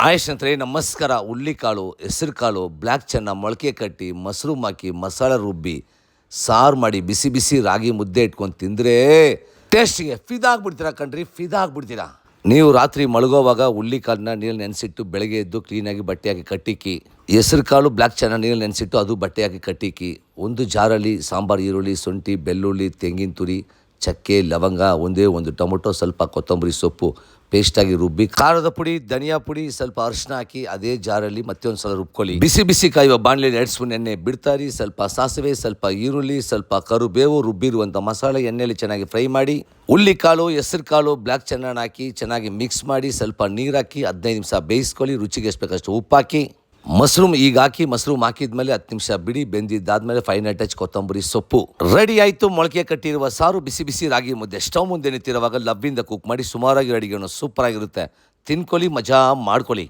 ಆಯ್ ಸ್ನೇಹಿತರೆ ನಮಸ್ಕಾರ. ಹುಳ್ಳಿಕಾಳು, ಹೆಸರು ಕಾಳು, ಬ್ಲ್ಯಾಕ್ ಚೆನ್ನ ಮೊಳಕೆ ಕಟ್ಟಿ ಮೊಸರು ಹಾಕಿ ಮಸಾಲೆ ರುಬ್ಬಿ ಸಾರು ಮಾಡಿ ಬಿಸಿ ಬಿಸಿ ರಾಗಿ ಮುದ್ದೆ ಇಟ್ಕೊಂಡು ತಿಂದರೆ ಟೇಸ್ಟಿಗೆ ಫಿದಾಗ್ಬಿಡ್ತೀರಾ ಕಣ್ರಿ, ಫಿದಾಗ್ಬಿಡ್ತೀರಾ. ನೀವು ರಾತ್ರಿ ಮಲಗೋವಾಗ ಹುಳ್ಳಿಕಾಳನ್ನ ನೀರು ನೆನೆಸಿಟ್ಟು ಬೆಳಗ್ಗೆ ಎದ್ದು ಕ್ಲೀನಾಗಿ ಬಟ್ಟೆ ಹಾಕಿ ಕಟ್ಟಿಕ್ಕಿ, ಹೆಸರು ಕಾಳು ಬ್ಲ್ಯಾಕ್ ಚೆನ್ನ ನೀರು ನೆನೆಸಿಟ್ಟು ಅದು ಬಟ್ಟೆ ಹಾಕಿ ಕಟ್ಟಿಕ್ಕಿ, ಒಂದು ಜಾರಲ್ಲಿ ಸಾಂಬಾರು ಈರುಳ್ಳಿ, ಶುಂಠಿ, ಬೆಳ್ಳುಳ್ಳಿ, ತೆಂಗಿನ ತುರಿ, ಚಕ್ಕೆ, ಲವಂಗ, ಒಂದೇ ಒಂದು ಟೊಮೊಟೊ, ಸ್ವಲ್ಪ ಕೊತ್ತಂಬರಿ ಸೊಪ್ಪು ಪೇಸ್ಟಾಗಿ ರುಬ್ಬಿ, ಖಾರದ ಪುಡಿ, ಧನಿಯಾ ಪುಡಿ, ಸ್ವಲ್ಪ ಅರಿಶಿನ ಹಾಕಿ ಅದೇ ಜಾರಲ್ಲಿ ಮತ್ತೆ ಒಂದು ಸಲ ರುಬ್ಕೊಳ್ಳಿ. ಬಿಸಿ ಬಿಸಿ ಕಾಯುವ ಬಾಣಲೆಯಲ್ಲಿ 2 ಸ್ಪೂನ್ ಎಣ್ಣೆ ಬಿಡ್ತಾರಿ, ಸ್ವಲ್ಪ ಸಾಸಿವೆ, ಸ್ವಲ್ಪ ಈರುಳ್ಳಿ, ಸ್ವಲ್ಪ ಕರುಬೇವು, ರುಬ್ಬಿರುವಂಥ ಮಸಾಲೆ ಎಣ್ಣೆಯಲ್ಲಿ ಚೆನ್ನಾಗಿ ಫ್ರೈ ಮಾಡಿ, ಹುಳ್ಳಿಕಾಳು, ಹೆಸರು ಕಾಳು, ಬ್ಲ್ಯಾಕ್ ಚೆನ್ನ ಹಾಕಿ ಚೆನ್ನಾಗಿ ಮಿಕ್ಸ್ ಮಾಡಿ, ಸ್ವಲ್ಪ ನೀರು ಹಾಕಿ 15 ನಿಮಿಷ ಬೇಯಿಸ್ಕೊಳ್ಳಿ. ರುಚಿಗೆ ಎಷ್ಟು ಬೇಕಷ್ಟು ಉಪ್ಪು ಹಾಕಿ, ಮಶ್ರೂಮ್ ಈಗ ಹಾಕಿ, ಮಶ್ರೂಮ್ ಹಾಕಿದ್ಮೇಲೆ 10 ನಿಮಿಷ ಬಿಡಿ. ಬೆಂದಿದ್ದಾದ್ಮೇಲೆ ಫೈನಲ್ ಟಚ್ ಕೊತ್ತಂಬರಿ ಸೊಪ್ಪು ರೆಡಿ ಆಯಿತು. ಮೊಳಕೆ ಕಟ್ಟಿರುವ ಸಾರು ಬಿಸಿ ಬಿಸಿ ರಾಗಿ ಮುದ್ದೆ ಸ್ಟವ್ ಮುಂದೆ ನಿಂತಿರುವಾಗ ಲವ್ವಿಂದ ಕುಕ್ ಮಾಡಿ ಸುಮಾರಾಗಿ ರೆಡಿಗೆ ಸೂಪರ್ ಆಗಿರುತ್ತೆ. ತಿನ್ಕೊಳ್ಳಿ, ಮಜಾ ಮಾಡ್ಕೊಳ್ಳಿ.